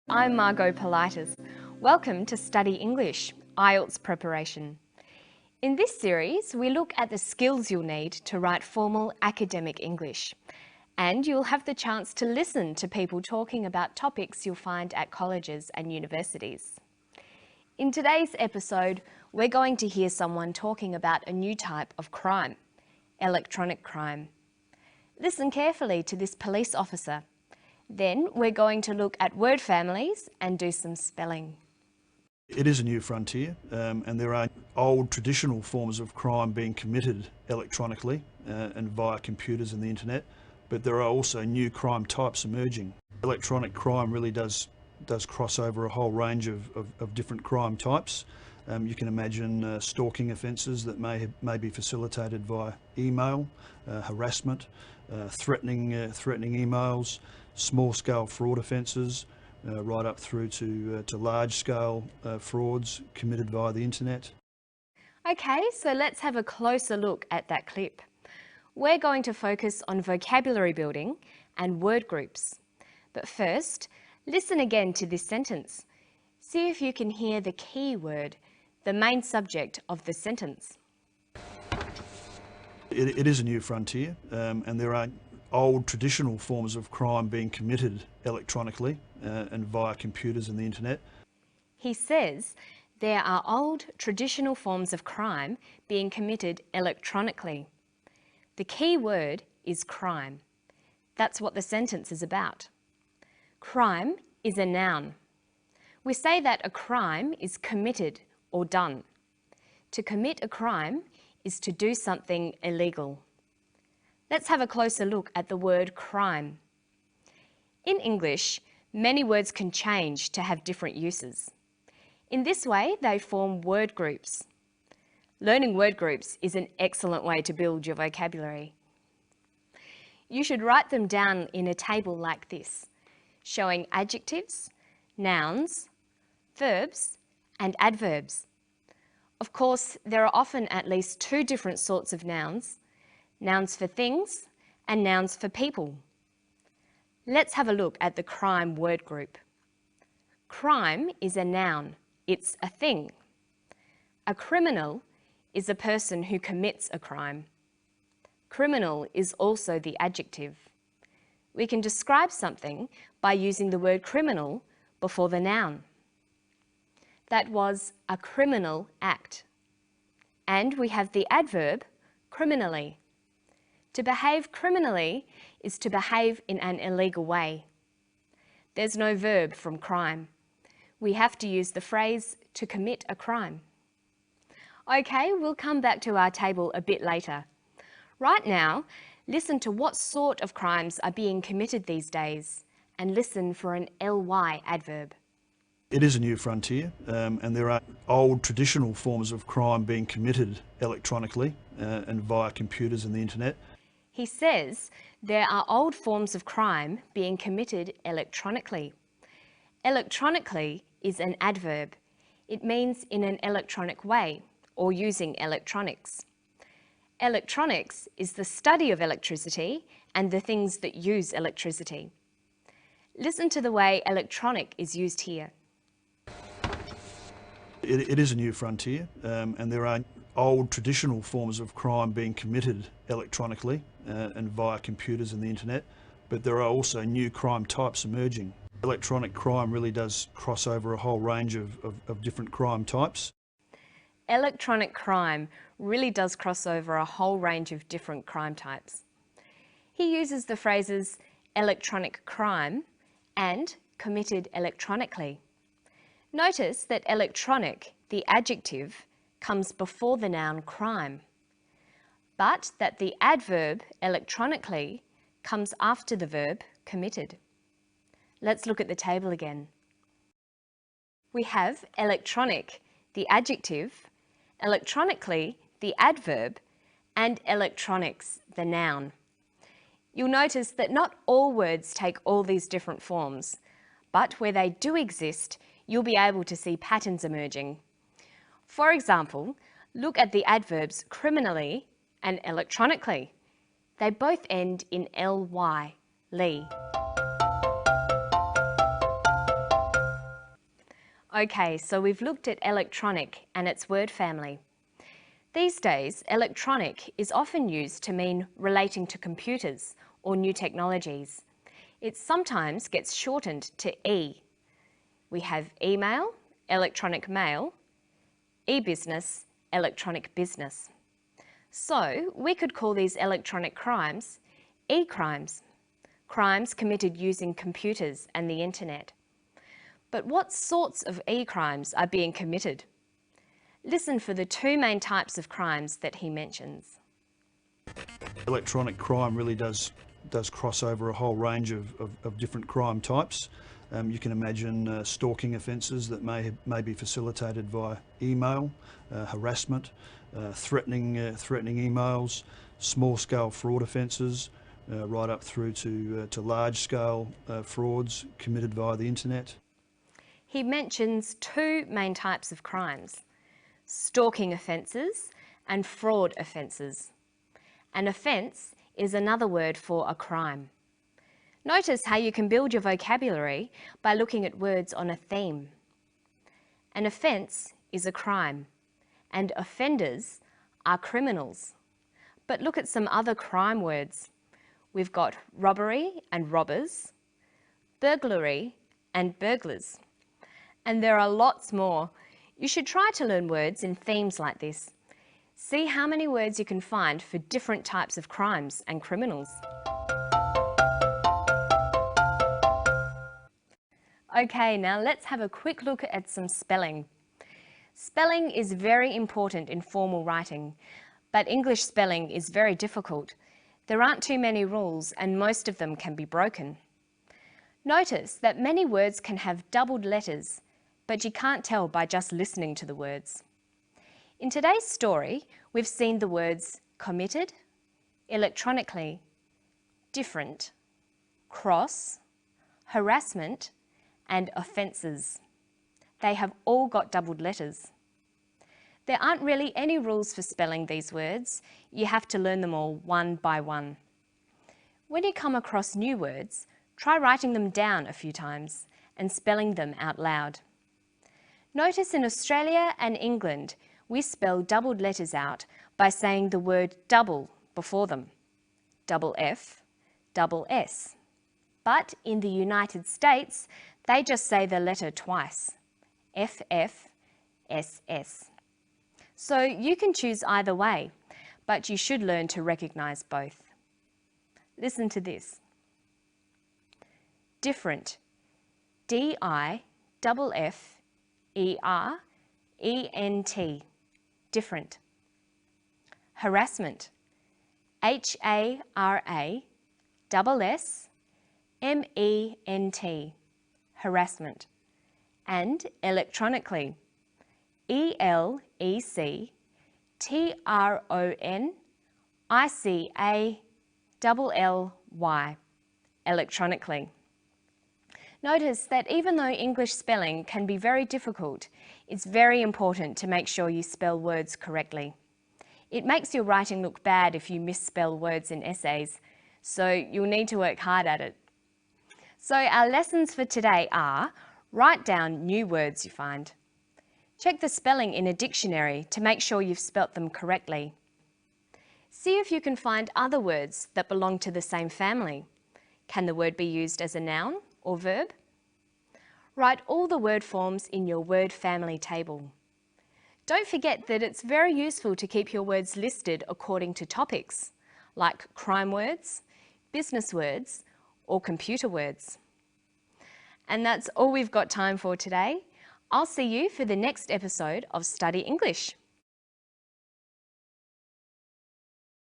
I'm Margot Politis. Welcome to Study English, IELTS preparation. In this series, we look at the skills you'll need to write formal academic English. And you'll have the chance to listen to people talking about topics you'll find at colleges and universities. In today's episode, we're going to hear someone talking about a new type of crime, electronic crime. Listen carefully to this police officer. Then we're going to look at word families and do some spelling. It is a new frontier, and there are old traditional forms of crime being committed electronically and via computers and the internet, but there are also new crime types emerging. Electronic crime really does cross over a whole range of different crime types. You can imagine stalking offences that may be facilitated via email, harassment, threatening emails, small-scale fraud offences, right up through to large-scale frauds committed via the internet. Okay, so let's have a closer look at that clip. We're going to focus on vocabulary building and word groups. But first, listen again to this sentence. See if you can hear the key word, the main subject of the sentence. It is a new frontier, and there are old traditional forms of crime being committed electronically and via computers and the internet. He says there are old traditional forms of crime being committed electronically. The key word is crime. That's what the sentence is about. Crime is a noun. We say that a crime is committed or done. To commit a crime is to do something illegal. Let's have a closer look at the word crime. In English, many words can change to have different uses. In this way, they form word groups. Learning word groups is an excellent way to build your vocabulary. You should write them down in a table like this, showing adjectives, nouns, verbs, and adverbs. Of course, there are often at least two different sorts of nouns for things and nouns for people. Let's have a look at the crime word group. Crime is a noun, it's a thing. A criminal is a person who commits a crime. Criminal is also the adjective. We can describe something by using the word criminal before the noun. That was a criminal act. And we have the adverb criminally. To behave criminally is to behave in an illegal way. There's no verb from crime. We have to use the phrase to commit a crime. Okay, we'll come back to our table a bit later. Right now, listen to what sort of crimes are being committed these days and listen for an ly adverb. It is a new frontier, and there are old traditional forms of crime being committed electronically and via computers and the internet. He says there are old forms of crime being committed electronically. Electronically is an adverb. It means in an electronic way or using electronics. Electronics is the study of electricity and the things that use electricity. Listen to the way electronic is used here. It is a new frontier, and there are old traditional forms of crime being committed electronically and via computers and the internet, but there are also new crime types emerging. Electronic crime really does cross over a whole range of different crime types. Electronic crime really does cross over a whole range of different crime types. He uses the phrases electronic crime and committed electronically. Notice that electronic, the adjective, comes before the noun crime, but that the adverb electronically comes after the verb committed. Let's look at the table again. We have electronic, the adjective, electronically, the adverb, and electronics, the noun. You'll notice that not all words take all these different forms, but where they do exist, you'll be able to see patterns emerging. For example, look at the adverbs criminally and electronically. They both end in ly, ly. Okay, so we've looked at electronic and its word family. These days, electronic is often used to mean relating to computers or new technologies. It sometimes gets shortened to E. We have email, electronic mail, e-business, electronic business. So we could call these electronic crimes e-crimes, crimes committed using computers and the internet. But what sorts of e-crimes are being committed? Listen for the two main types of crimes that he mentions. Electronic crime really does cross over a whole range of different crime types. You can imagine stalking offences that may be facilitated via email, harassment, threatening emails, small-scale fraud offences, right up through to large-scale frauds committed via the internet. He mentions two main types of crimes: stalking offences and fraud offences. An offence is another word for a crime. Notice how you can build your vocabulary by looking at words on a theme. An offence is a crime, and offenders are criminals. But look at some other crime words. We've got robbery and robbers, burglary and burglars. And there are lots more. You should try to learn words in themes like this. See how many words you can find for different types of crimes and criminals. Okay, now let's have a quick look at some spelling. Spelling is very important in formal writing, but English spelling is very difficult. There aren't too many rules and most of them can be broken. Notice that many words can have doubled letters, but you can't tell by just listening to the words. In today's story, we've seen the words committed, electronically, different, cross, harassment, and offences. They have all got doubled letters. There aren't really any rules for spelling these words. You have to learn them all one by one. When you come across new words, try writing them down a few times and spelling them out loud. Notice in Australia and England, we spell doubled letters out by saying the word double before them. Double F, double S. But in the United States, they just say the letter twice. FF, SS. So you can choose either way, but you should learn to recognise both. Listen to this. Different. D-I-F-F-E-R-E-N-T. Different. Harassment. H-A-R-A-S-S-M-E-N-T. Harassment. And electronically. E-L-E-C-T-R-O-N-I-C-A-L-L-Y. Electronically. Notice that even though English spelling can be very difficult, it's very important to make sure you spell words correctly. It makes your writing look bad if you misspell words in essays, so you'll need to work hard at it. So our lessons for today are: write down new words you find. Check the spelling in a dictionary to make sure you've spelt them correctly. See if you can find other words that belong to the same family. Can the word be used as a noun or verb? Write all the word forms in your word family table. Don't forget that it's very useful to keep your words listed according to topics, like crime words, business words, or computer words. And that's all we've got time for today. I'll see you for the next episode of Study English.